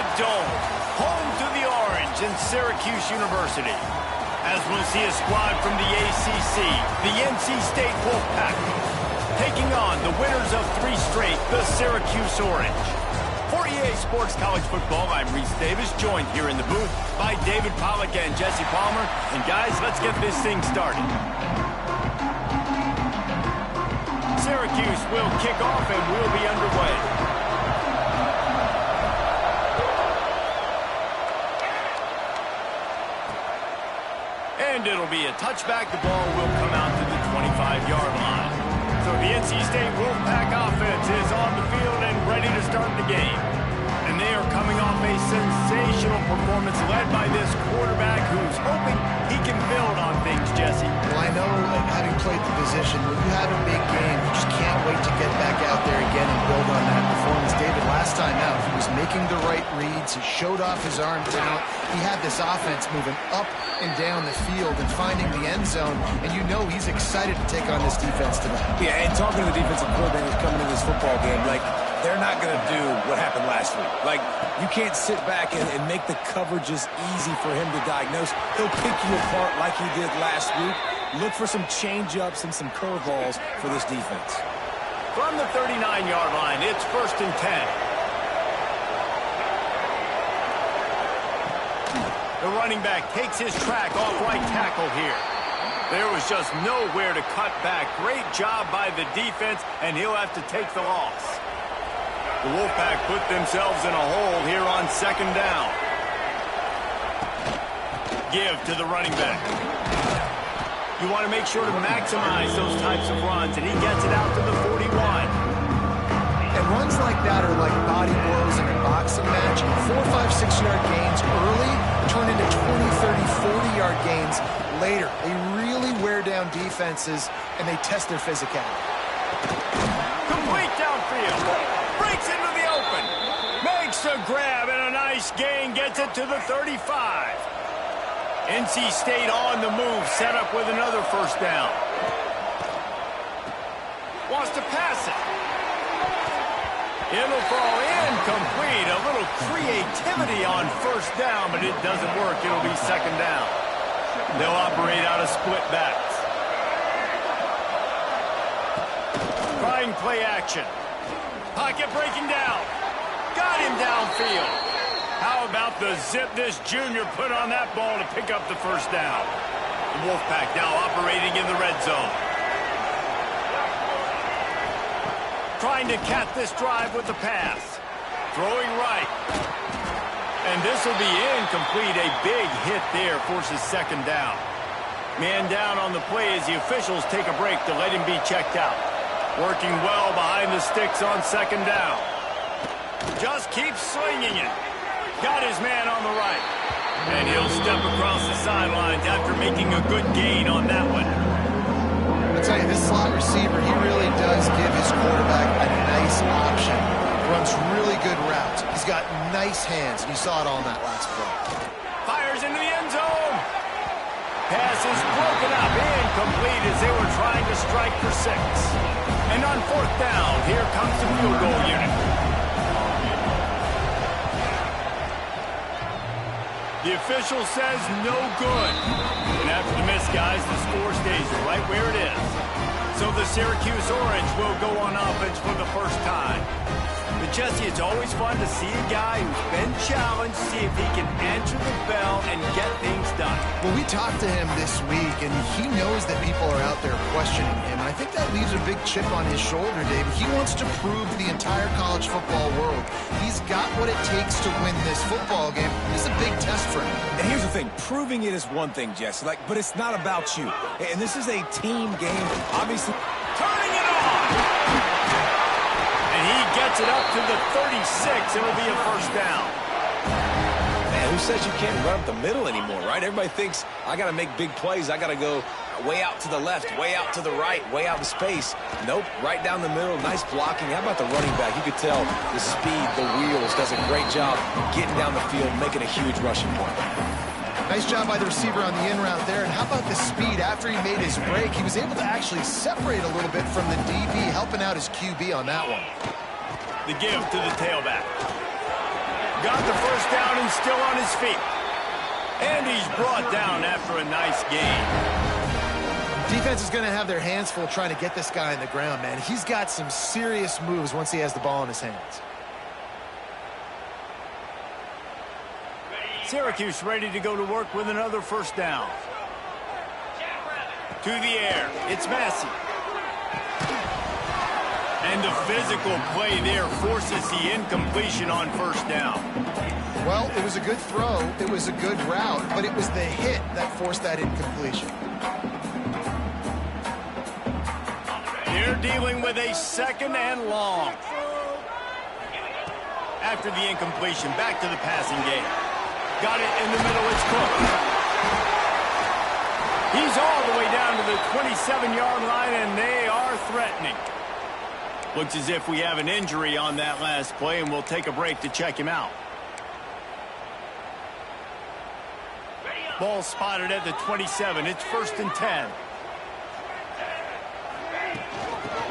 the Dome, home to the Orange in Syracuse University. As we'll see a squad from the ACC, the NC State Wolfpack, taking on the winners of 3 straight, the Syracuse Orange. For EA Sports College Football, I'm Reese Davis, joined here in the booth by David Pollack and Jesse Palmer. And guys, let's get this thing started. Syracuse will kick off and we'll be underway. And it'll be a touchback. The ball will come out to the 25-yard line. So the NC State Wolfpack offense is on the field and ready to start the game. And they are coming off a sensational performance led by this quarterback who's hoping he can build on things, Jesse. Well, I know, having played the position, when you have a big game, you just can't wait to get back out there again and build on that performance. David, last time out, he was making the right reads. He showed off his arm talent. He had this offense moving up and down the field and finding the end zone, and you know he's excited to take on this defense tonight. Yeah, and talking to the defensive coordinators coming in this football game, like, they're not going to do what happened last week. Like, you can't sit back and make the coverages easy for him to diagnose. He'll pick you apart like he did last week. Look for some change-ups and some curveballs for this defense. From the 39-yard line, it's 1st and 10. The running back takes his track off right tackle here. There was just nowhere to cut back. Great job by the defense, and he'll have to take the loss. The Wolfpack put themselves in a hole here on 2nd down. Give to the running back. You want to make sure to maximize those types of runs, and he gets it out to the 41. And runs like that are like body blows in a boxing match. 4, 5, 6-yard gains early turn into 20, 30, 40-yard gains later. They really wear down defenses, and they test their physicality. Complete downfield. Breaks into the open. Makes a grab, and a nice gain. Gets it to the 35. NC State on the move, set up with another 1st down. Wants to pass it. It'll fall incomplete. A little creativity on 1st down, but it doesn't work. It'll be 2nd down. They'll operate out of split backs. Trying play action. Pocket breaking down. Got him downfield. How about the zip this junior put on that ball to pick up the 1st down? The Wolfpack now operating in the red zone. Trying to cap this drive with the pass. Throwing right. And this will be incomplete. A big hit there forces 2nd down. Man down on the play as the officials take a break to let him be checked out. Working well behind the sticks on 2nd down. Just keeps slinging it. Got his man on the right. And he'll step across the sidelines after making a good gain on that one. I'll tell you, this slot receiver, he really does give his quarterback a nice option. Runs really good routes. He's got nice hands, and you saw it all in that last play. Fires into the end zone. Pass is broken up, incomplete as they were trying to strike for 6. And on 4th down, here comes the field goal unit. The official says no good. And after the miss, guys, the score stays right where it is. So the Syracuse Orange will go on offense for the 1st time. But Jesse, it's always fun to see a guy who's been challenged, see if he can answer the bell and get things done. Well, we talked to him this week, and he knows that people are out there questioning him. And I think that leaves a big chip on his shoulder, David. He wants to prove to the entire college football world he's got what it takes to win this football game. This is a big test for him. And here's the thing. Proving it is one thing, Jesse, but it's not about you. And this is a team game, obviously. Turning it on! And he gets it up to the 36. It'll be a 1st down. Man, who says you can't run up the middle anymore, right? Everybody thinks, I got to make big plays. I got to go way out to the left, way out to the right, way out in space. Nope, right down the middle. Nice blocking. How about the running back? You could tell the speed, the wheels, does a great job getting down the field, making a huge rushing point. Nice job by the receiver on the in route there. And how about the speed? After he made his break, he was able to actually separate a little bit from the DB, helping out his QB on that one. The give to the tailback. Got the first down and still on his feet. And he's brought down after a nice gain. Defense is going to have their hands full trying to get this guy on the ground, man. He's got some serious moves once he has the ball in his hands. Syracuse ready to go to work with another first down. To the air. It's Massey. And the physical play there forces the incompletion on first down. Well, it was a good throw. It was a good route, but it was the hit that forced that incompletion. They're dealing with a second and long. After the incompletion, back to the passing game. Got it in the middle, it's Cook. He's all the way down to the 27-yard line, and they are threatening. Looks as if we have an injury on that last play, and we'll take a break to check him out. Ball spotted at the 27. It's 1st and 10.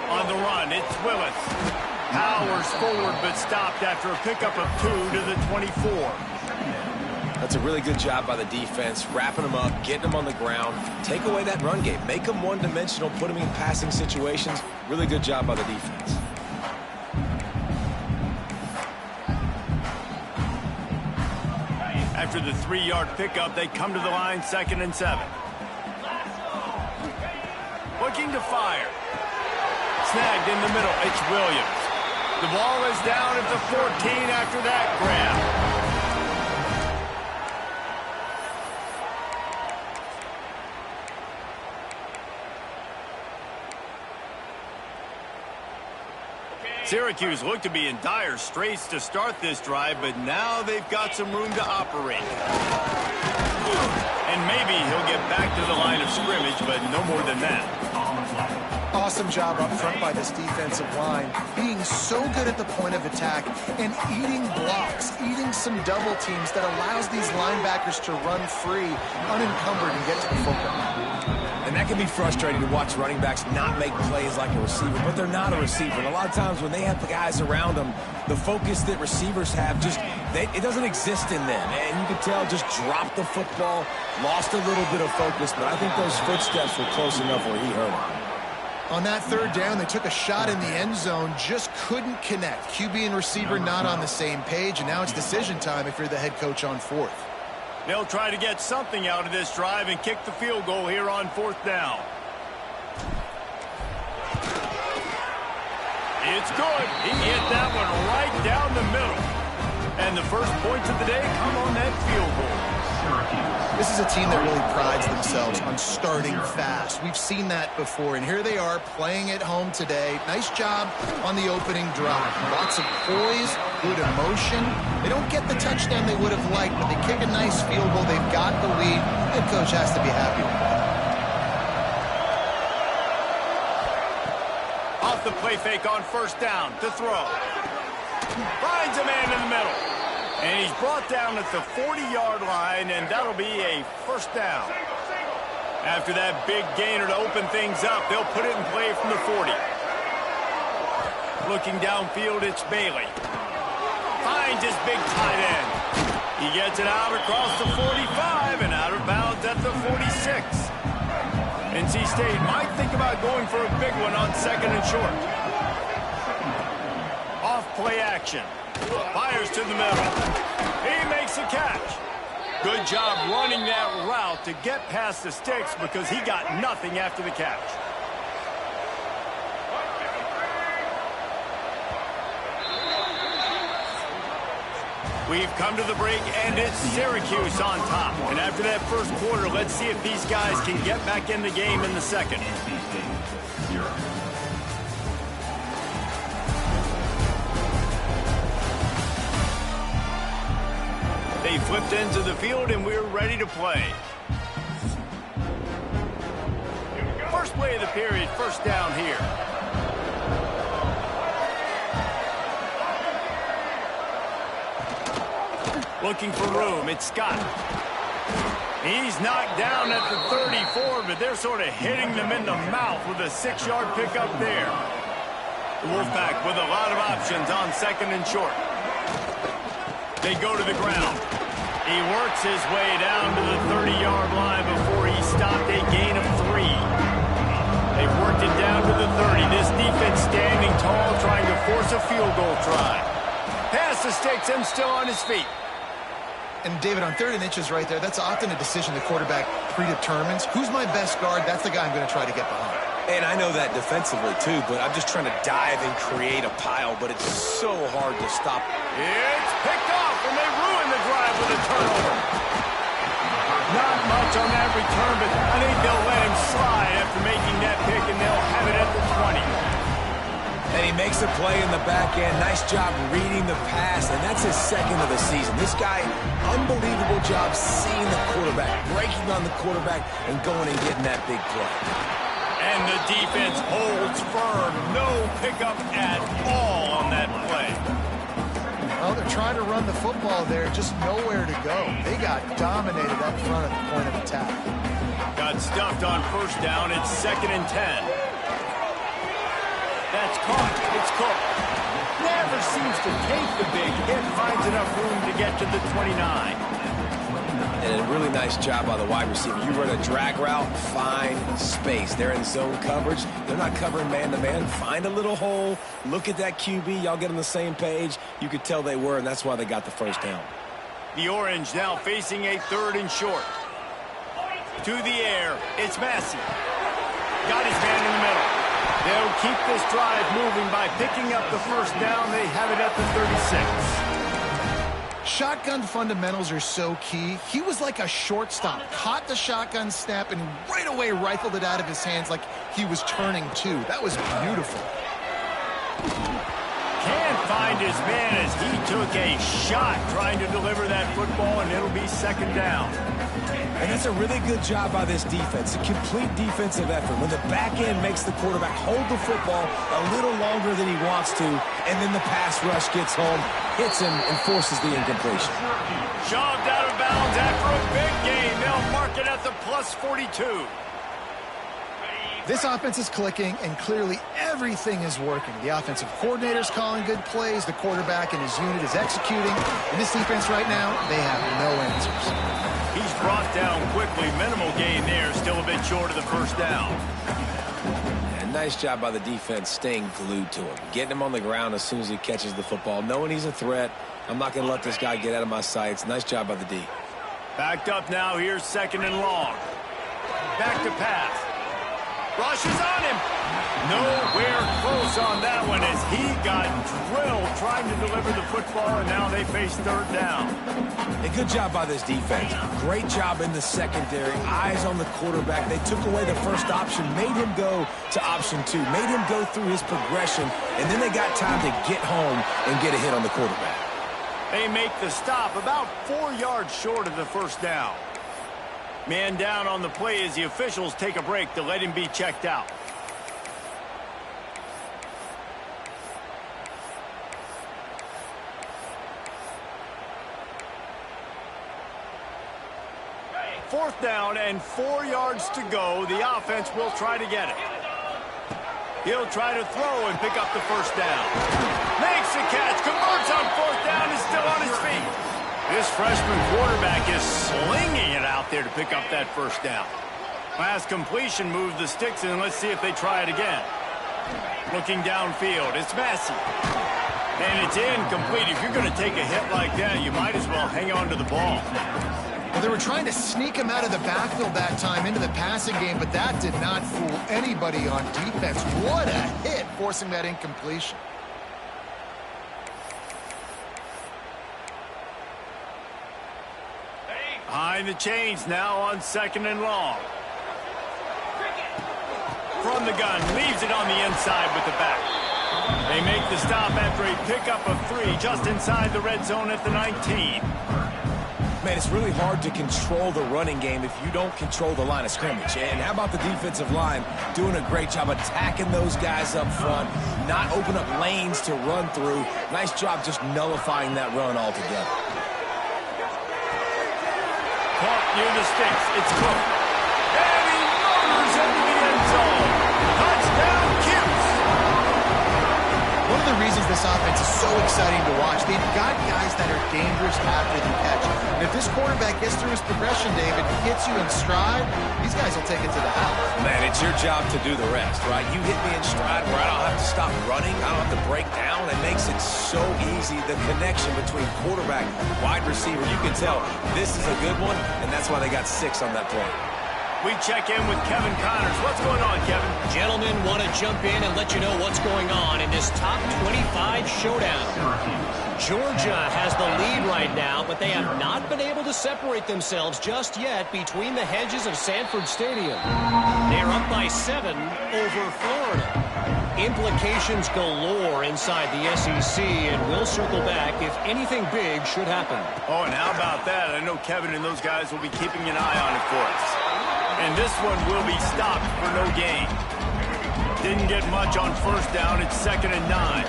On the run, it's Willis. Powers forward, but stopped after a pickup of 2 to the 24. That's a really good job by the defense, wrapping them up, getting them on the ground. Take away that run game. Make them one-dimensional, put them in passing situations. Really good job by the defense. After the 3-yard pickup, they come to the line, 2nd and 7. Looking to fire. Snagged in the middle, it's Williams. The ball is down at the 14 after that grab. Syracuse looked to be in dire straits to start this drive, but now they've got some room to operate. And maybe he'll get back to the line of scrimmage, but no more than that. Awesome job up front by this defensive line, being so good at the point of attack and eating blocks, eating some double teams that allows these linebackers to run free, unencumbered, and get to the football. And that can be frustrating to watch running backs not make plays like a receiver, but they're not a receiver. And a lot of times when they have the guys around them, the focus that receivers have it doesn't exist in them. And you can tell just dropped the football, lost a little bit of focus, but I think those footsteps were close enough where he hurt him. On that 3rd down, they took a shot in the end zone, just couldn't connect. QB and receiver not on the same page, and now it's decision time if you're the head coach on 4th. They'll try to get something out of this drive and kick the field goal here on 4th down. It's good. He hit that one right down the middle. And the first points of the day come on that field goal. This is a team that really prides themselves on starting fast. We've seen that before, and here they are playing at home today. Nice job on the opening drive. Lots of poise, good emotion. They don't get the touchdown they would have liked, but they kick a nice field goal. They've got the lead. Head coach has to be happy with that. Off the play fake on 1st down to throw. Finds a man in the middle. And he's brought down at the 40-yard line, and that'll be a 1st down. After that big gainer to open things up, they'll put it in play from the 40. Looking downfield, it's Bailey. Finds his big tight end. He gets it out across the 45 and out of bounds at the 46. NC State might think about going for a big one on 2nd and short. Off play action. Fires to the middle. He makes a catch. Good job running that route to get past the sticks because he got nothing after the catch. We've come to the break, and it's Syracuse on top. And after that first quarter, let's see if these guys can get back in the game in the second. They flipped into the field, and we're ready to play. First play of the period, 1st down here. Looking for room, it's Scott. He's knocked down at the 34, but they're sort of hitting them in the mouth with a 6-yard pickup there. The Wolfpack with a lot of options on 2nd and short. They go to the ground. He works his way down to the 30-yard line before he stopped a gain of 3. They've worked it down to the 30. This defense standing tall, trying to force a field goal try. Pass the sticks and still on his feet. And David, on 3rd and inches right there, that's often a decision the quarterback predetermines. Who's my best guard? That's the guy I'm going to try to get behind. And I know that defensively, too, but I'm just trying to dive and create a pile, but it's so hard to stop. It's picked off, and they ruin the drive with a turnover. Not much on that return, but I think they'll let him slide after making that pick, and they'll have it at the 20. And he makes a play in the back end. Nice job reading the pass, and that's his 2nd of the season. This guy, unbelievable job seeing the quarterback, breaking on the quarterback, and going and getting that big play. And the defense holds firm. No pickup at all on that play. Well, they're trying to run the football there, just nowhere to go. They got dominated up front at the point of attack. Got stuffed on 1st down. It's 2nd and 10. That's caught. It's Cook. Never seems to take the big hit. Finds enough room to get to the 29. And a really nice job by the wide receiver. You run a drag route, find space. They're in zone coverage. They're not covering man-to-man. Find a little hole. Look at that QB. Y'all get on the same page. You could tell they were, and that's why they got the 1st down. The Orange now facing a 3rd and short. To the air. It's Massey. Got his man in the middle. They'll keep this drive moving by picking up the 1st down. They have it at the 36. Shotgun fundamentals are so key. He was like a shortstop, caught the shotgun snap, and right away rifled it out of his hands like he was turning 2. That was beautiful. Can't find his man as he took a shot trying to deliver that football, and it'll be 2nd down. And that's a really good job by this defense, a complete defensive effort. When the back end makes the quarterback hold the football a little longer than he wants to, and then the pass rush gets home, hits him, and forces the incompletion. Shoved out of bounds after a big gain. They'll mark it at the plus 42. This offense is clicking, and clearly everything is working. The offensive coordinator's calling good plays. The quarterback and his unit is executing. And this defense right now, they have no answers. He's brought down quickly. Minimal gain there. Still a bit short of the 1st down. And nice job by the defense staying glued to him. Getting him on the ground as soon as he catches the football. Knowing he's a threat. I'm not going to let this guy get out of my sights. Nice job by the D. Backed up now. Here's 2nd and long. Back to pass. Rushes on him. Nowhere close on that one as he got drilled trying to deliver the football, and now they face 3rd down. A good job by this defense. Great job in the secondary. Eyes on the quarterback. They took away the 1st option, made him go to option 2, made him go through his progression, and then they got time to get home and get a hit on the quarterback. They make the stop about 4 yards short of the 1st down. Man down on the play as the officials take a break to let him be checked out. Fourth down and 4 yards to go. The offense will try to get it. He'll try to throw and pick up the 1st down. Makes the catch, converts on 4th down, is still on his feet. This freshman quarterback is slinging it out there to pick up that 1st down. Last completion moved the sticks in. Let's see if they try it again. Looking downfield, it's Massey. And it's incomplete. If you're going to take a hit like that, you might as well hang on to the ball. Well, they were trying to sneak him out of the backfield that time into the passing game, but that did not fool anybody on defense. What a hit, forcing that incompletion. Behind the chains now on 2nd and long. From the gun, leaves it on the inside with the back. They make the stop after a pickup of 3 just inside the red zone at the 19. Man, it's really hard to control the running game if you don't control the line of scrimmage. And how about the defensive line doing a great job attacking those guys up front, not open up lanes to run through. Nice job just nullifying that run altogether. Caught near the sticks. It's Cook. And he motors into the end zone. Touchdown, Cuse. one of the reasons this offense is so exciting to watch. They've got guys that are dangerous after the catch. And if this quarterback gets through his progression, David, hits you in stride, these guys will take it to the house. Man, it's your job to do the rest, right? You hit me in stride where I don't have to stop running. I don't have to break down. It makes it so easy, the connection between quarterback, wide receiver. You can tell this is a good one, and that's why they got 6 on that play. We check in with Kevin Connors. What's going on, Kevin? Gentlemen, want to jump in and let you know what's going on in this top 25 showdown. Georgia has the lead right now, but they have not been able to separate themselves just yet between the hedges of Sanford Stadium. They're up by 7 over Florida. Implications galore inside the SEC, and we'll circle back if anything big should happen. Oh, and how about that? I know Kevin and those guys will be keeping an eye on it for us. And this one will be stopped for no gain. Didn't get much on first down. It's 2nd and 9.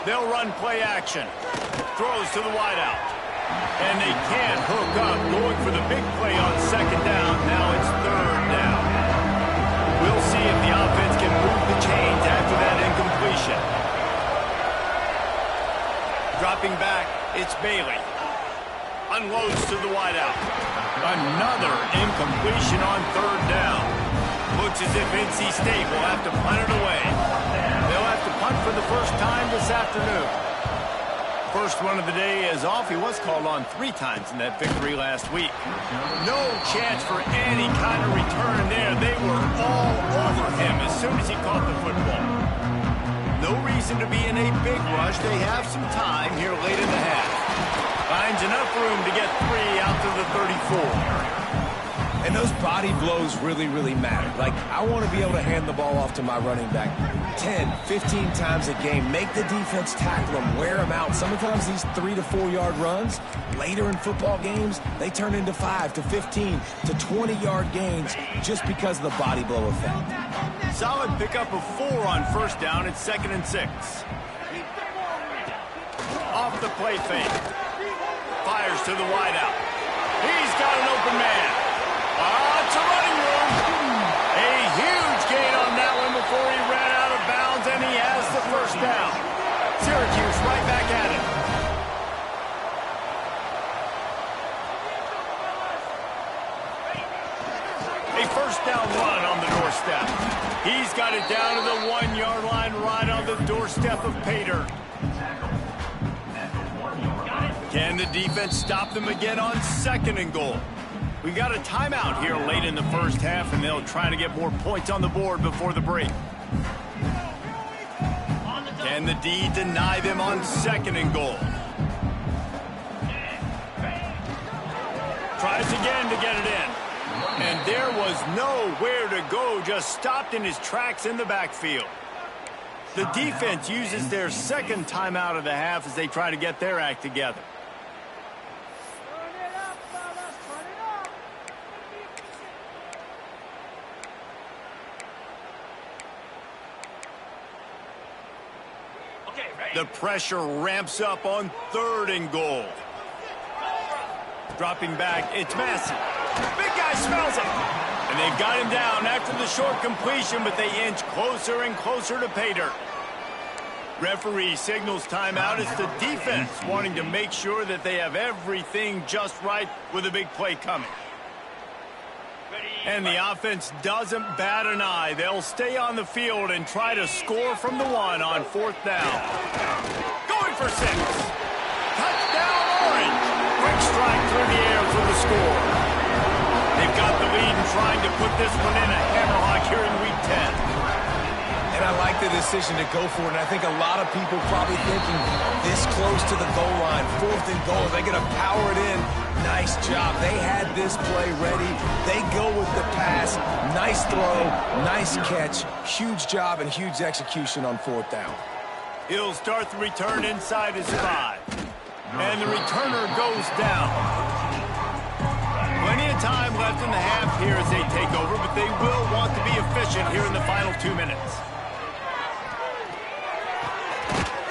They'll run play action. Throws to the wideout. And they can't hook up. Going for the big play on 2nd down. Now it's 3rd down. We'll see if the offense can move the chains after that incompletion. Dropping back, it's Bailey. Unloads to the wideout. Another incompletion on 3rd down. Looks as if NC State will have to punt it away. They'll have to punt for the first time this afternoon. First one of the day is off. He was called on 3 times in that victory last week. No chance for any kind of return there. They were all over him as soon as he caught the football. No reason to be in a big rush. They have some time here late in the half. Finds enough room to get 3 out to the 34. And those body blows really, really matter. Like, I want to be able to hand the ball off to my running back 10, 15 times a game. Make the defense tackle them, wear them out. Sometimes these 3 to 4 yard runs, later in football games, they turn into 5 to 15 to 20 yard gains just because of the body blow effect. Solid pickup of 4 on first down. It's 2nd and 6. Off the play fake. Fires to the wideout. He's got an open man. It's a running room. A huge gain on that one before he ran out of bounds, and he has the first down. Syracuse right back at it. A first down run on the doorstep. He's got it down to the 1 yard line right on the doorstep of Pater. Can the defense stop them again on 2nd and goal? We've got a timeout here late in the first half, and they'll try to get more points on the board before the break. Can the D deny them on 2nd and goal? Tries again to get it in. And there was nowhere to go, just stopped in his tracks in the backfield. The defense uses their 2nd timeout of the half as they try to get their act together. The pressure ramps up on 3rd and goal. Dropping back, it's Massey. Big guy smells it. And they've got him down after the short completion, but they inch closer and closer to Pater. Referee signals timeout. It's the defense wanting to make sure that they have everything just right with a big play coming. And the offense doesn't bat an eye. They'll stay on the field and try to score from the 1 on 4th down. Going for 6. Touchdown, Orange. Quick strike through the air for the score. They've got the lead and trying to put this one in a hammerlock here in Week 10. And I like the decision to go for it. And I think a lot of people probably thinking this close to the goal line, 4th and goal, they're going to power it in. Nice job. They had this play ready. They go with the pass. Nice throw, nice catch. Huge job and huge execution on 4th down. He'll start the return inside his 5. And the returner goes down. Plenty of time left in the half here as they take over, but they will want to be efficient here in the final 2 minutes.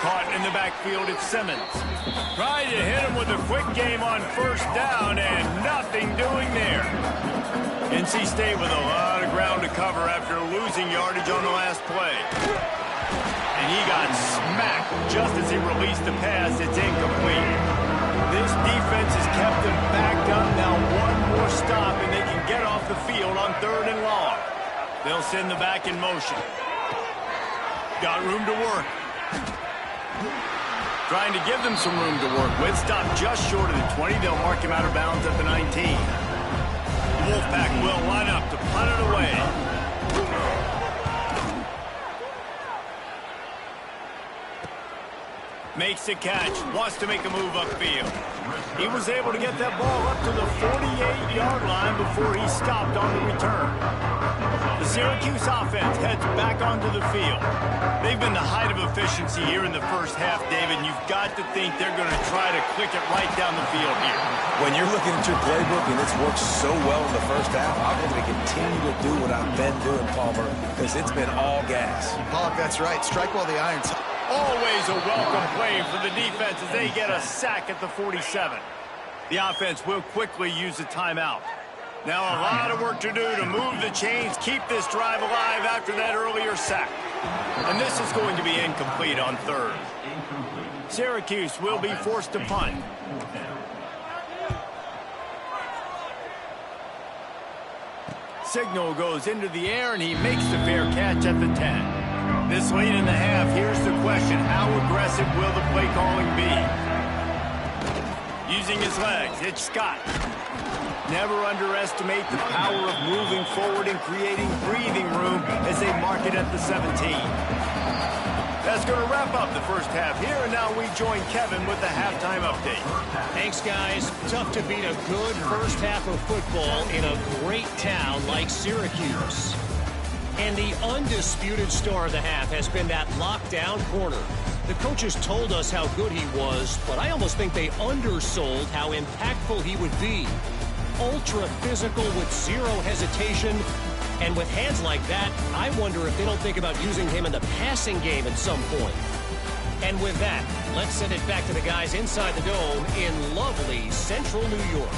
Caught in the the backfield, it's Simmons. Trying to hit him with a quick game on first down, and nothing doing there. NC State with a lot of ground to cover after losing yardage on the last play. And he got smacked just as he released the pass. It's incomplete. This defense has kept them backed up. Now one more stop, and they can get off the field on 3rd and long. They'll send the back in motion. Got room to work. Trying to give them some room to work with. Stopped just short of the 20. They'll mark him out of bounds at the 19. The Wolfpack will line up to punt it away. Makes the catch. Wants to make a move upfield. He was able to get that ball up to the 48-yard line before he stopped on the return. The Syracuse offense heads back onto the field. They've been the height of efficiency here in the first half, David, and you've got to think they're going to try to click it right down the field here. When you're looking at your playbook and it's worked so well in the first half, I'm going to continue to do what I've been doing, Palmer, because it's been all gas. Paul, that's right. Strike while the iron's hot. Always a welcome play for the defense as they get a sack at the 47. The offense will quickly use a timeout. Now a lot of work to do to move the chains, keep this drive alive after that earlier sack. And this is going to be incomplete on 3rd. Syracuse will be forced to punt. Signal goes into the air, and he makes the fair catch at the 10. This late in the half, here's the question. How aggressive will the play calling be? Using his legs, it's Scott. Never underestimate the power of moving forward and creating breathing room as they mark it at the 17. That's going to wrap up the first half here, and now we join Kevin with the halftime update. Thanks, guys. Tough to beat a good first half of football in a great town like Syracuse. And the undisputed star of the half has been that lockdown corner. The coaches told us how good he was, but I almost think they undersold how impactful he would be. Ultra physical with zero hesitation. And with hands like that, I wonder if they don't think about using him in the passing game at some point. And with that, let's send it back to the guys inside the dome in lovely central New York.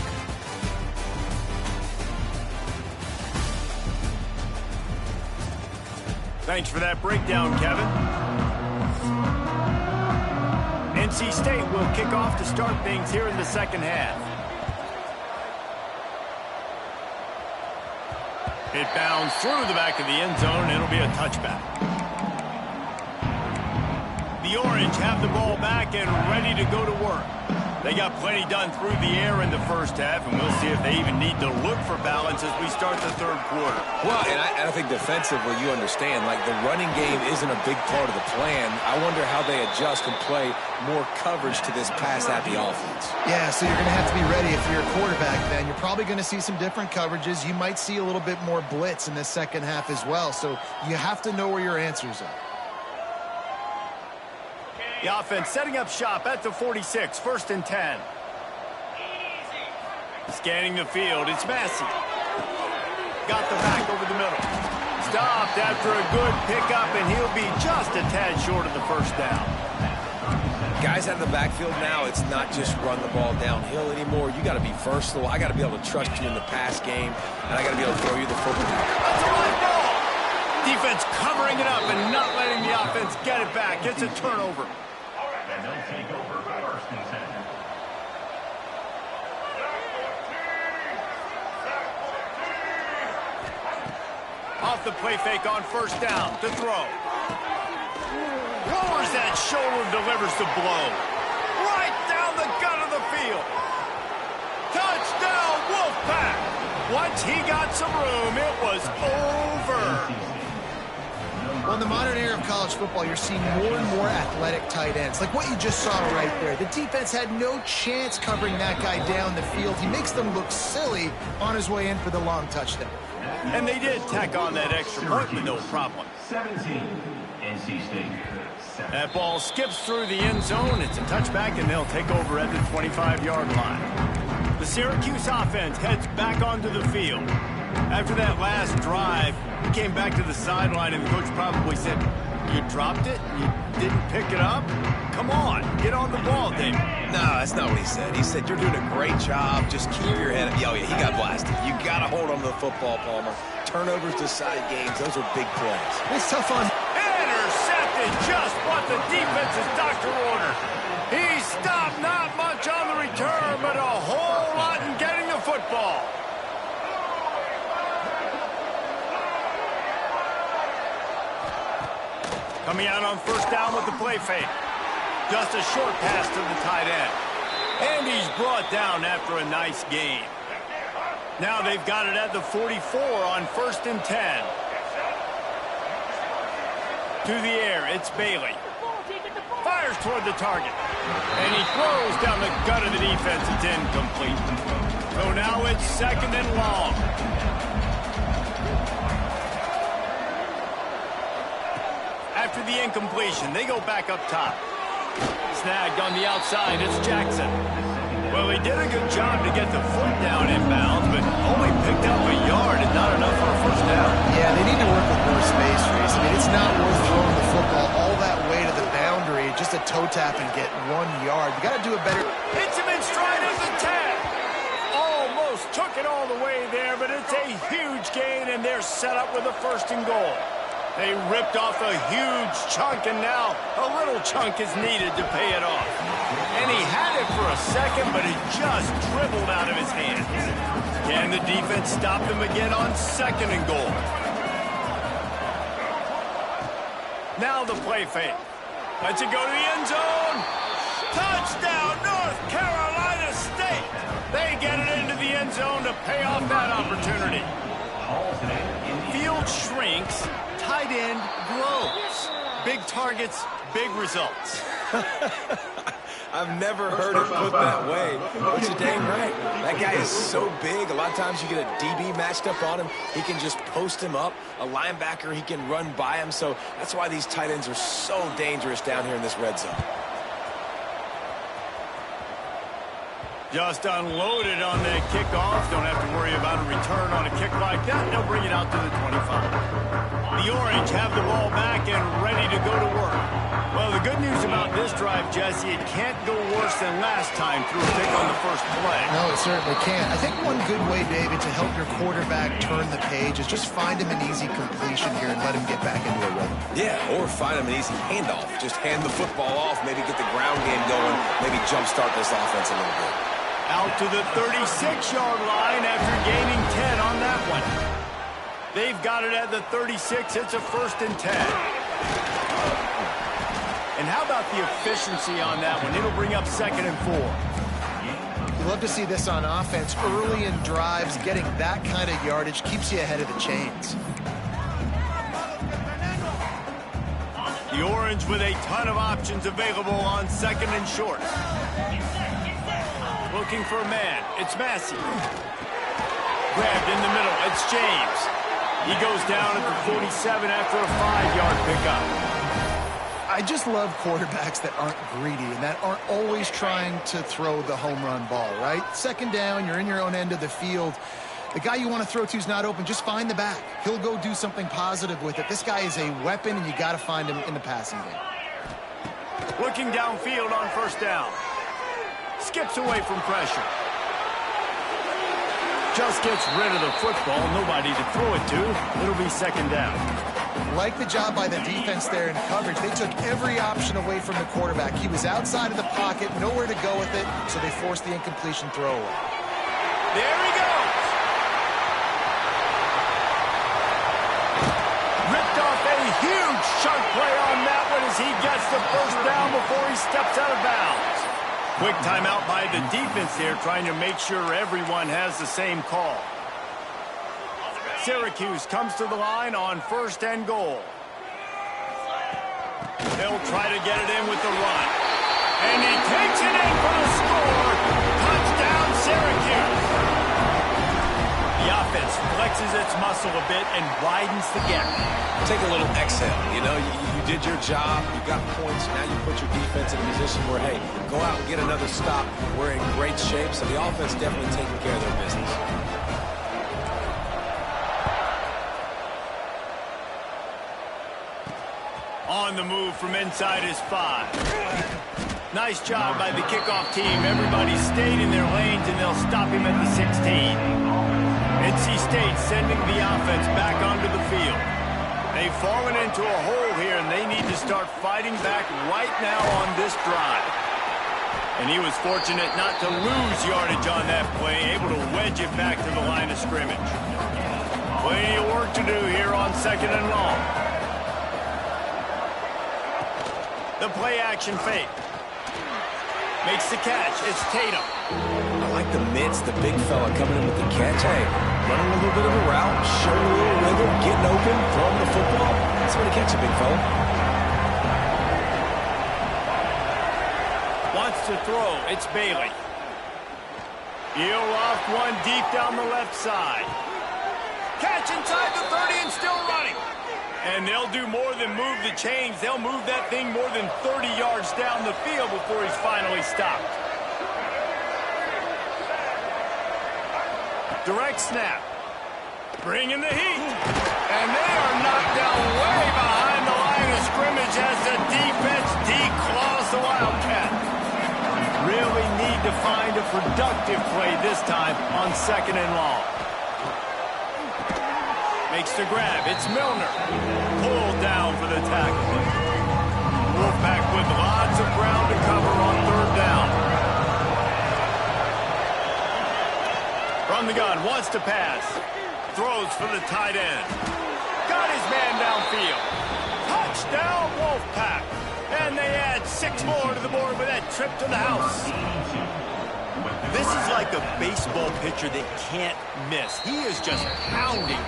Thanks for that breakdown, Kevin. NC State will kick off to start things here in the second half. It bounds through the back of the end zone. It'll be a touchback. The Orange have the ball back and ready to go to work. They got plenty done through the air in the first half, and we'll see if they even need to look for balance as we start the 3rd quarter. Well, and I think defensively, you understand, like the running game isn't a big part of the plan. I wonder how they adjust and play more coverage to this pass-happy offense. Yeah, so you're going to have to be ready if you're a quarterback then. You're probably going to see some different coverages. You might see a little bit more blitz in the second half as well, so you have to know where your answers are. The offense setting up shop at the 46, 1st and 10. Scanning the field, it's Massey. Got the back over the middle. Stopped after a good pickup, and he'll be just a tad short of the first down. Guys out of the backfield now, it's not just run the ball downhill anymore. You got to be versatile. I got to be able to trust you in the pass game, and I got to be able to throw you the football. That's a live ball. Defense covering it up and not letting the offense get it back. It's a turnover. And they'll take over 1st and 10. Off the play fake on first down to throw. Lowers that shoulder, delivers the blow. Right down the gut of the field. Touchdown, Wolfpack. Once he got some room, it was over. Well, in the modern era of college football, you're seeing more and more athletic tight ends. Like what you just saw right there. The defense had no chance covering that guy down the field. He makes them look silly on his way in for the long touchdown. And they did tack on that extra point with no problem. 17, NC State. That ball skips through the end zone. It's a touchback, and they'll take over at the 25-yard line. The Syracuse offense heads back onto the field. After that last drive, he came back to the sideline, and the coach probably said, You dropped it and you didn't pick it up? Come on, get on the ball, David. No, that's not what he said. He said, you're doing a great job. Just keep your head up. Oh, yeah, he got blasted. You got to hold on to the football, Palmer. Turnovers decide games. Those are big plays. It's tough on... Intercepted, just what the defense's doctor ordered. He stopped not much on the return, but a whole lot in getting the football. Coming out on first down with the play fake. Just a short pass to the tight end. And he's brought down after a nice gain. Now they've got it at the 44 on 1st and 10. To the air, it's Bailey. Fires toward the target. And he throws down the gut of the defense. It's incomplete. So now it's 2nd and long. After the incompletion, they go back up top. Snagged on the outside, it's Jackson. Well, he did a good job to get the foot down inbounds, but only picked up a yard and not enough for a first down. Yeah, they need to work with more space, Reese. I mean, it's not worth throwing the football all that way to the boundary, just a toe tap and get 1 yard. You got to do it better. Hits him in stride at the 10. Almost took it all the way there, but it's a huge gain, and they're set up with a 1st and goal. They ripped off a huge chunk, and now a little chunk is needed to pay it off. And he had it for a second, but it just dribbled out of his hands. Can the defense stop them again on 2nd and goal? Now the play fake. Lets it go to the end zone. Touchdown, North Carolina State. They get it into the end zone to pay off that opportunity. Field shrinks. Tight end grows. Big targets, big results. I've never heard it put that way, but you're dang right. That guy is so big. A lot of times you get a DB matched up on him. He can just post him up. A linebacker, he can run by him. So that's why these tight ends are so dangerous down here in this red zone. Just unloaded on that kickoff. Don't have to worry about a return on a kick like that. They'll bring it out to the 25. The Orange have the ball back and ready to go to work. Well, the good news about this drive, Jesse, it can't go worse than last time through a pick on the first play. No, it certainly can't. I think one good way, David, to help your quarterback turn the page is just find him an easy completion here and let him get back into a rhythm. Yeah, or find him an easy handoff. Just hand the football off, maybe get the ground game going, maybe jumpstart this offense a little bit. Out to the 36-yard line after gaining 10 on that one. They've got it at the 36. It's a 1st and 10. And how about the efficiency on that one? It'll bring up 2nd and 4. You love to see this on offense. Early in drives, getting that kind of yardage keeps you ahead of the chains. The Orange with a ton of options available on 2nd and short. Looking for a man. It's Massey. Grabbed in the middle. It's James. He goes down at the 47 after a 5-yard pickup. I just love quarterbacks that aren't greedy and that aren't always trying to throw the home run ball, right? 2nd down, you're in your own end of the field. The guy you want to throw to is not open. Just find the back. He'll go do something positive with it. This guy is a weapon, and you got to find him in the passing game. Looking downfield on first down. Skips away from pressure. Just gets rid of the football. Nobody to throw it to. It'll be 2nd down. Like the job by the defense there in coverage. They took every option away from the quarterback. He was outside of the pocket, nowhere to go with it, so they forced the incompletion throw away. There he goes. Ripped off a huge chunk play on that one as he gets the first down before he steps out of bounds. Quick timeout by the defense there, trying to make sure everyone has the same call. Syracuse comes to the line on 1st and goal. They'll try to get it in with the run. And he takes it in for the score. Touchdown, Syracuse. The offense flexes its muscle a bit and widens the gap. Take a little exhale. You know, you did your job. You got points. Now you put your defense in a position where, hey, go out and get another stop. We're in great shape, so the offense definitely taking care of their business. On the move from inside his 5. Nice job by the kickoff team. Everybody stayed in their lanes, and they'll stop him at the 16. NC State sending the offense back onto the field. They've fallen into a hole here, and they need to start fighting back right now on this drive. And he was fortunate not to lose yardage on that play, able to wedge it back to the line of scrimmage. Plenty of work to do here on 2nd and long. The play action fake. Makes the catch. It's Tatum. I like the mitts, the big fella coming in with the catch. Hey, running a little bit of a route, showing a little wiggle, getting open, throwing the football. That's when to catch a big fella. Wants to throw. It's Bailey. He'll loft one deep down the left side. Catch inside the 30 and still running. And they'll do more than move the chains. They'll move that thing more than 30 yards down the field before he's finally stopped. Direct snap. Bringing the heat. And they are knocked down way behind the line of scrimmage as the defense declaws the Wildcat. Really need to find a productive play this time on 2nd and long. Makes the grab. It's Milner. Pulled down for the tackle. Wolfpack with lots of ground to cover on 3rd down. From the gun. Wants to pass. Throws for the tight end. Got his man downfield. Touchdown, Wolfpack. And they add 6 more to the board with that trip to the house. This is like a baseball pitcher that can't miss. He is just pounding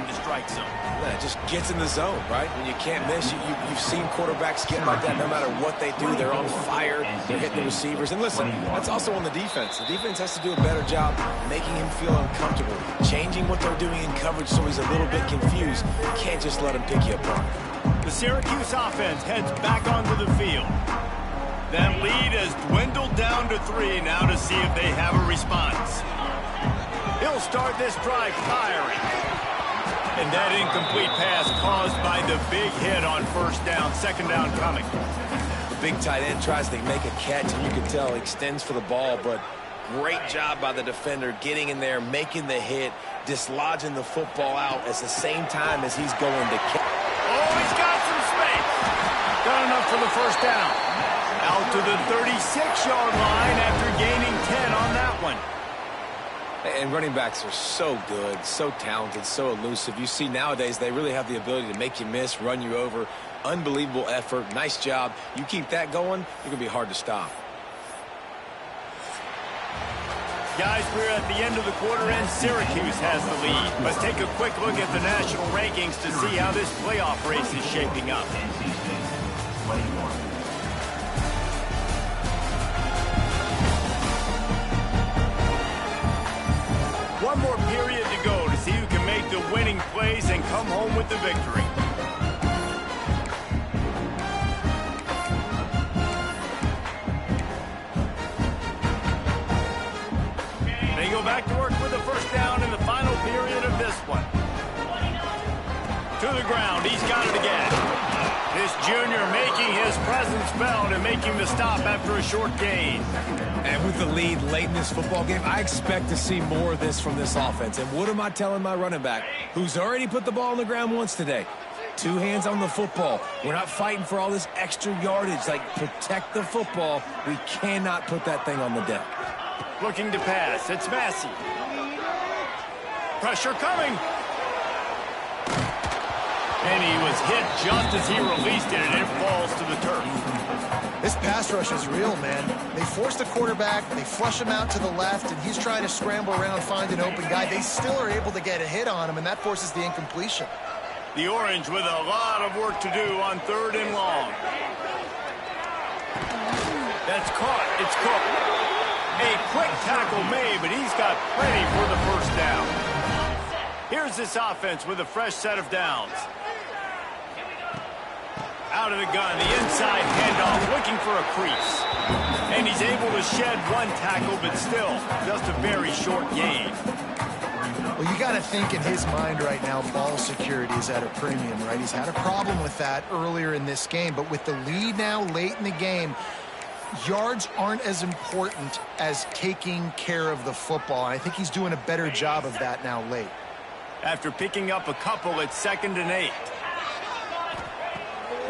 the strike zone. Yeah, it just gets in the zone, right? When you can't miss, you've seen quarterbacks get like that no matter what they do. They're on fire. They're hitting the receivers. And listen, that's also on the defense. The defense has to do a better job making him feel uncomfortable, changing what they're doing in coverage so he's a little bit confused. You can't just let him pick you apart. The Syracuse offense heads back onto the field. That lead has dwindled down to 3 now to see if they have a response. He'll start this drive firing. And that incomplete pass caused by the big hit on 1st down, 2nd down coming. The big tight end tries to make a catch, and you can tell he extends for the ball, but great job by the defender getting in there, making the hit, dislodging the football out at the same time as he's going to catch. Oh, he's got some space. Got enough for the 1st down. Out to the 36-yard line after gaining 10 on that one. And running backs are so good, so talented, so elusive. You see nowadays they really have the ability to make you miss, run you over. Unbelievable effort. Nice job. You keep that going, you're going to be hard to stop. Guys, we're at the end of the quarter, and Syracuse has the lead. Let's take a quick look at the national rankings to see how this playoff race is shaping up. One more period to go to see who can make the winning plays and come home with the victory. They go back to work with the 1st down in the final period of this one. To the ground. He's got it again. This junior making his presence felt and making the stop after a short gain. And with the lead late in this football game, I expect to see more of this from this offense. And what am I telling my running back, who's already put the ball on the ground once today? 2 hands on the football. We're not fighting for all this extra yardage. Like, protect the football. We cannot put that thing on the deck. Looking to pass. It's Massey. Pressure coming. And he was hit just as he released it, and it falls to the turf. This pass rush is real, man. They force the quarterback, they flush him out to the left, and he's trying to scramble around, find an open guy. They still are able to get a hit on him, and that forces the incompletion. The Orange with a lot of work to do on 3rd and long. That's caught. It's Cook. A quick tackle made, but he's got plenty for the 1st down. Here's this offense with a fresh set of downs. Out of the gun, the inside handoff, looking for a crease. And he's able to shed 1 tackle, but still just a very short gain. Well, you got to think in his mind right now, ball security is at a premium, right? He's had a problem with that earlier in this game, but with the lead now late in the game, yards aren't as important as taking care of the football. And I think he's doing a better job of that now late. After picking up a couple, it's 2nd and 8.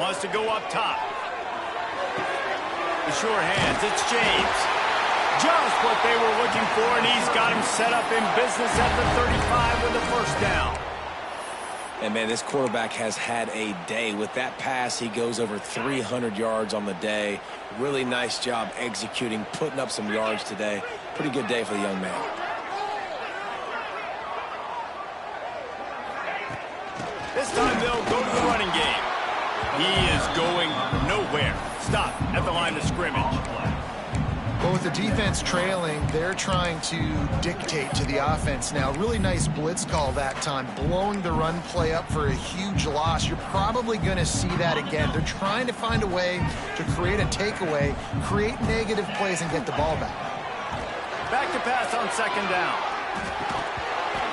Wants to go up top. The sure hands, it's James. Just what they were looking for, and he's got him set up in business at the 35 with a first down. And, man, this quarterback has had a day. With that pass, he goes over 300 yards on the day. Really nice job executing, putting up some yards today. Pretty good day for the young man. This time they'll go to the running game. He is going nowhere. Stop at the line of scrimmage. Well, with the defense trailing, they're trying to dictate to the offense now. Really nice blitz call that time, blowing the run play up for a huge loss. You're probably going to see that again. They're trying to find a way to create a takeaway, create negative plays, and get the ball back. Back to pass on 2nd down.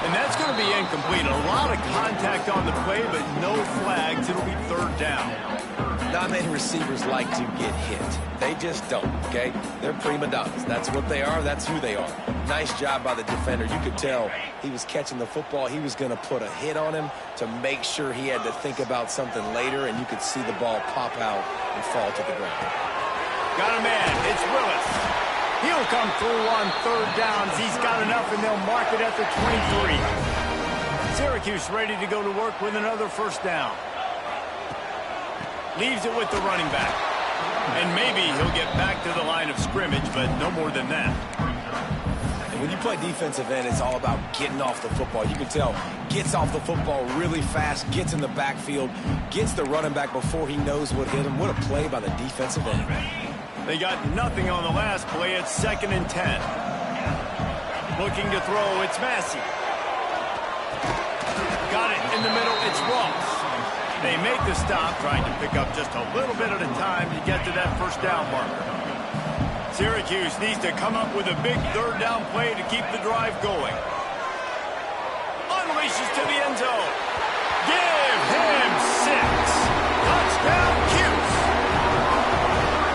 And that's going to be incomplete. A lot of contact on the play, but no flags. It'll be 3rd down. Not many receivers like to get hit. They just don't, okay? They're prima donnas. That's what they are. That's who they are. Nice job by the defender. You could tell he was catching the football. He was going to put a hit on him to make sure he had to think about something later, and you could see the ball pop out and fall to the ground. Got a man. It's Willis. He'll come through on 3rd downs. He's got enough, and they'll mark it at the 23. Syracuse ready to go to work with another first down. Leaves it with the running back. And maybe he'll get back to the line of scrimmage, but no more than that. And when you play defensive end, it's all about getting off the football. You can tell, gets off the football really fast, gets in the backfield, gets the running back before he knows what hit him. What a play by the defensive end. They got nothing on the last play. It's 2nd and 10. Looking to throw, it's Massey. Got it in the middle, it's Ross. They make the stop, trying to pick up just a little bit at a time to get to that first down marker. Syracuse needs to come up with a big 3rd down play to keep the drive going. Unleashes to the end zone. Give him 6. Touchdown, Cuse.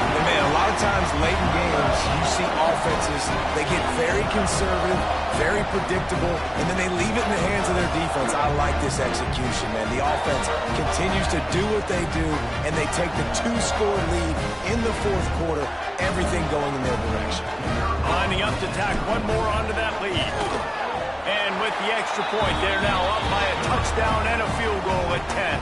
And man, a lot of times late in games, you see offenses, they get very conservative, very predictable, and then they leave it in the hands of their defense. I like this execution, man. The offense continues to do what they do, and they take the 2-score lead in the 4th quarter, everything going in their direction. Lining up to tack one more onto that lead. And with the extra point, they're now up by a touchdown and a field goal at 10.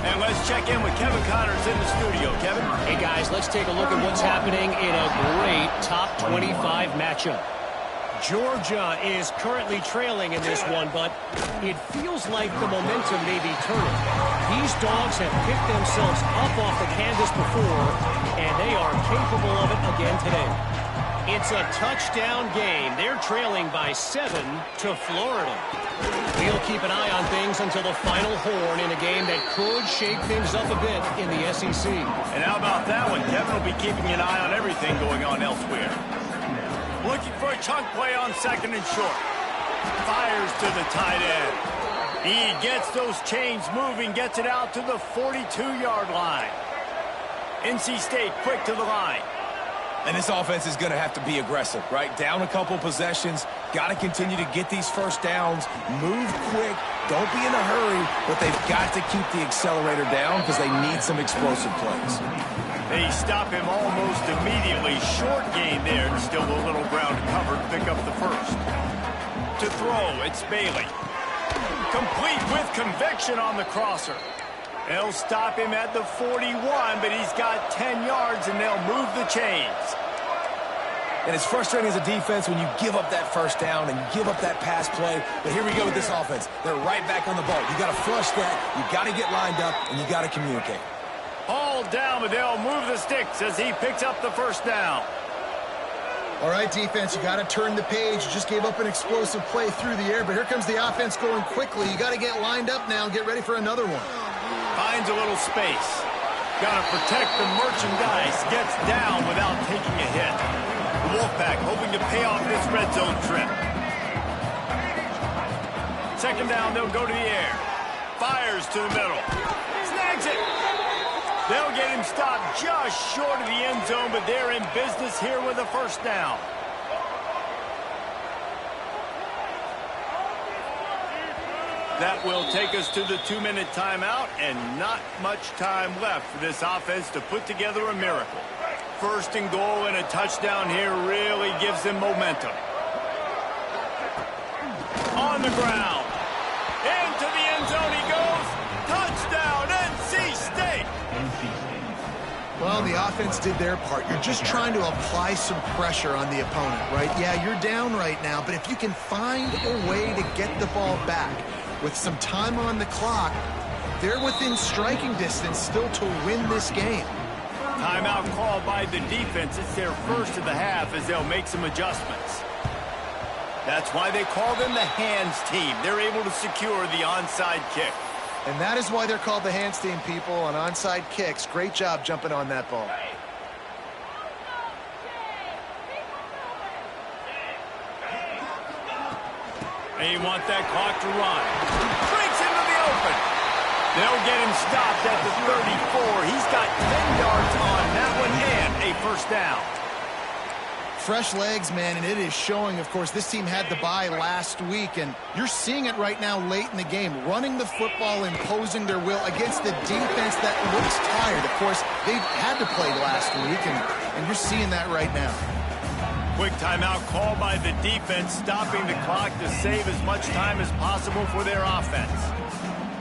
And let's check in with Kevin Connors in the studio. Kevin? Hey, guys, let's take a look at what's happening in a great top 25 matchup. Georgia is currently trailing in this one, but it feels like the momentum may be turning. These dogs have picked themselves up off the canvas before, and they are capable of it again today. It's a touchdown game. They're trailing by 7 to Florida. We'll keep an eye on things until the final horn in a game that could shake things up a bit in the SEC. And how about that one? Kevin will be keeping an eye on everything going on elsewhere. Looking for a chunk play on 2nd and short. Fires to the tight end. He gets those chains moving, gets it out to the 42-yard line. NC State quick to the line. And this offense is going to have to be aggressive, right? Down a couple possessions, got to continue to get these first downs, move quick, don't be in a hurry, but they've got to keep the accelerator down because they need some explosive plays. They stop him almost immediately. Short gain there, and still a little ground to cover to pick up the first. To throw, it's Bailey. Complete with conviction on the crosser. They'll stop him at the 41, but he's got 10 yards, and they'll move the chains. And it's frustrating as a defense when you give up that first down and you give up that pass play. But here we go with this offense. They're right back on the ball. You got to flush that. You got to get lined up, and you got to communicate. All down, but they'll move the sticks as he picks up the first down. All right, defense, you got to turn the page. You just gave up an explosive play through the air, but here comes the offense going quickly. You got to get lined up now and get ready for another one. Finds a little space. Got to protect the merchandise. Gets down without taking a hit. The Wolfpack hoping to pay off this red zone trip. Second down, they'll go to the air. Fires to the middle. Snags it. They'll get him stopped just short of the end zone, but they're in business here with a first down. That will take us to the 2-minute timeout, and not much time left for this offense to put together a miracle. First and goal and a touchdown here really gives them momentum. On the ground. Into the end zone he goes. Touchdown, NC State. Well, the offense did their part. You're just trying to apply some pressure on the opponent, right? Yeah, you're down right now, but if you can find a way to get the ball back with some time on the clock, they're within striking distance still to win this game. Timeout called by the defense. It's their first of the half as they'll make some adjustments. That's why they call them the hands team. They're able to secure the onside kick. And that is why they're called the hands team, people, on onside kicks. Great job jumping on that ball. They want that clock to run. Breaks into the open. They'll get him stopped at the 34. He's got 10 yards on that one and a first down. Fresh legs, man, and it is showing. Of course, this team had the bye last week, and you're seeing it right now late in the game. Running the football, imposing their will against the defense that looks tired. Of course, they've had to play last week, and you're seeing that right now. Quick timeout called by the defense, stopping the clock to save as much time as possible for their offense.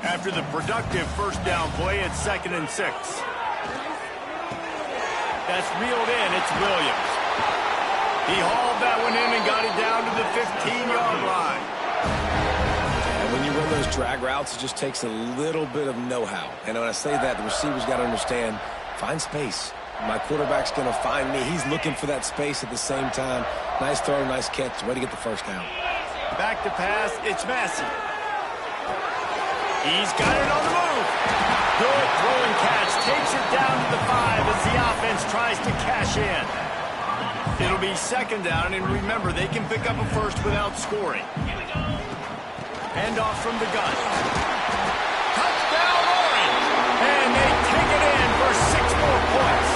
After the productive first down play, it's 2nd and 6. That's reeled in. It's Williams. He hauled that one in and got it down to the 15-yard line. And when you run those drag routes, it just takes a little bit of know-how. And when I say that, the receiver's got to understand, find space. My quarterback's going to find me. He's looking for that space at the same time. Nice throw, nice catch. Way to get the first down. Back to pass, it's Massey. He's got it on the move. Good throw and catch. Takes it down to the 5 as the offense tries to cash in. It'll be 2nd down, and remember, they can pick up a first without scoring. Hand off from the gun. Touchdown, Orange! And they take it in for 6 more points.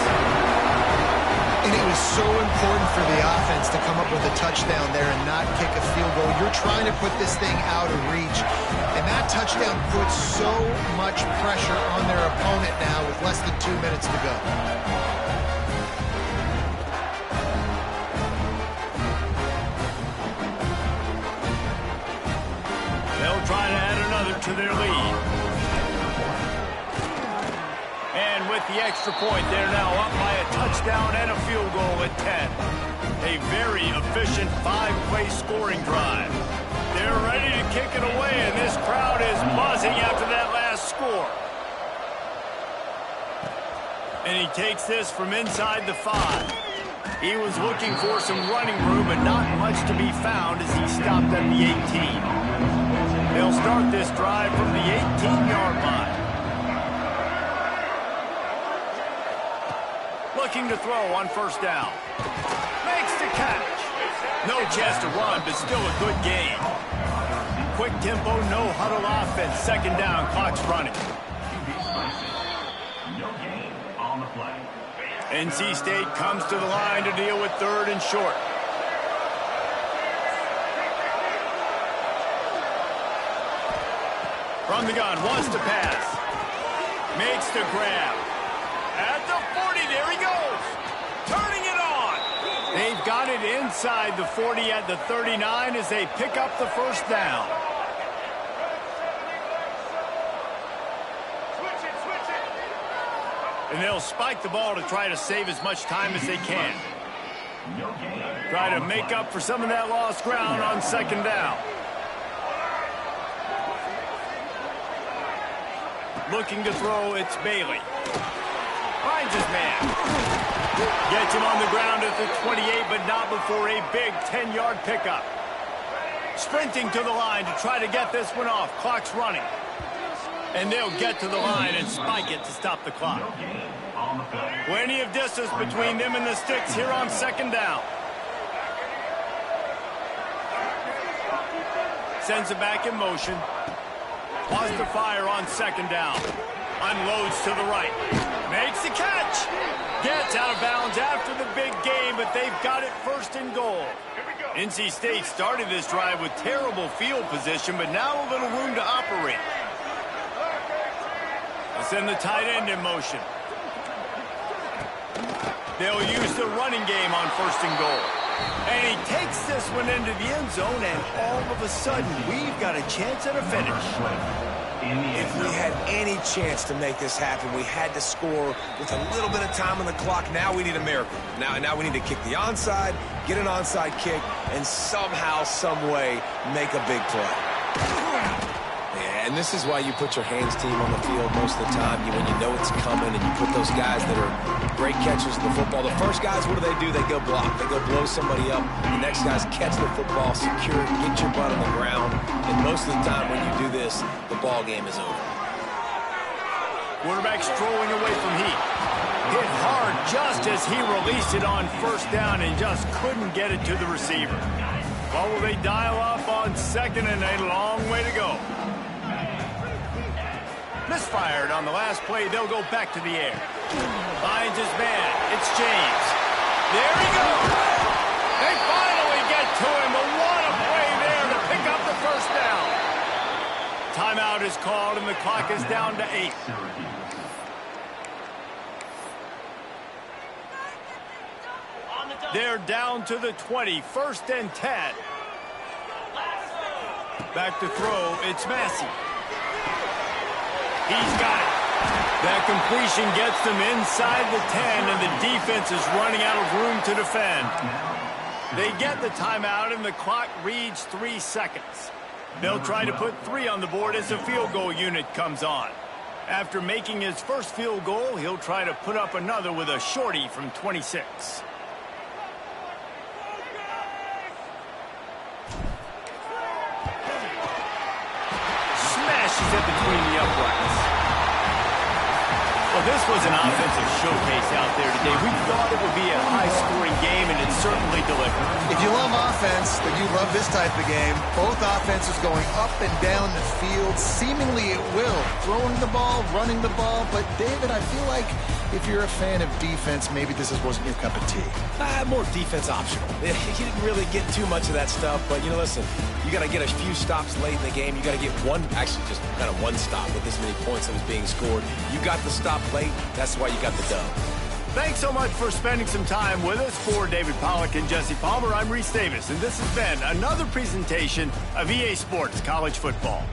And it was so important for the offense to come up with a touchdown there and not kick a field goal. You're trying to put this thing out of reach. And that touchdown puts so much pressure on their opponent now with less than 2 minutes to go. They'll try to add another to their lead. And with the extra point, they're now up by a touchdown and a field goal at 10. A very efficient 5-play scoring drive. They're ready to kick it away, and this crowd is buzzing after that last score. And he takes this from inside the 5. He was looking for some running room, but not much to be found as he stopped at the 18. They'll start this drive from the 18-yard line. Looking to throw on first down. Makes the catch. No chance to run, but still a good game. Quick tempo, no huddle offense. 2nd down, clock's running. No gain on the play. NC State comes to the line to deal with 3rd and short. From the gun, wants to pass. Makes the grab. At the 40, there he goes. Turning it on. They've got it inside the 40 at the 39 as they pick up the first down. And they'll spike the ball to try to save as much time as they can. Try to make up for some of that lost ground on 2nd down. Looking to throw, it's Bailey. Finds his man. Gets him on the ground at the 28, but not before a big 10-yard pickup. Sprinting to the line to try to get this one off. Clock's running. And they'll get to the line and spike it to stop the clock. Plenty of distance between them and the sticks here on 2nd down. Sends it back in motion. Lost the fire on second down. Unloads to the right. Makes the catch. Gets out of bounds after the big game, but they've got it first and goal. NC State started this drive with terrible field position, but now a little room to operate. They send the tight end in motion. They'll use the running game on first and goal. And he takes this one into the end zone, and all of a sudden, we've got a chance at a finish. If we had any chance to make this happen, we had to score with a little bit of time on the clock. Now we need a miracle. Now we need to kick the onside, get an onside kick, and somehow, some way, make a big play. Yeah, and this is why you put your hands team on the field most of the time. When you know it's coming, and you put those guys that are great catchers of the football. The first guys, what do? They go block. They go blow somebody up. The next guys catch the football, secure it, get your butt on the ground. And most of the time when you do this, the ball game is over. Quarterback strolling away from heat. Hit hard just as he released it on first down and just couldn't get it to the receiver. Well, will they dial up on second and a long way to go? Misfired on the last play. They'll go back to the air. Finds his man. It's James. There he goes. They finally get to him. But what a play there to pick up the first down. Timeout is called, and the clock is down to 8. They're down to the 20. First and 10. Back to throw. It's Massey. He's got it. That completion gets them inside the 10, and the defense is running out of room to defend. They get the timeout, and the clock reads 3 seconds. They'll try to put 3 on the board as the field goal unit comes on. After making his first field goal, he'll try to put up another with a shorty from 26. Smashes it between the uprights. Well, this was an offensive showcase out there today. We thought it would be a high-scoring game, and it certainly delivered. If you love offense, then you love this type of game. Both offenses going up and down the field, seemingly at will. Throwing the ball, running the ball. But, David, I feel like if you're a fan of defense, maybe this wasn't your cup of tea. More defense optional. You didn't really get too much of that stuff. But, listen, you got to get a few stops late in the game. You got to get actually just kind of one stop with this many points that was being scored. You got the stop late. That's why you got the dub. Thanks so much for spending some time with us. For David Pollack and Jesse Palmer, I'm Reese Davis, and this has been another presentation of EA Sports College Football.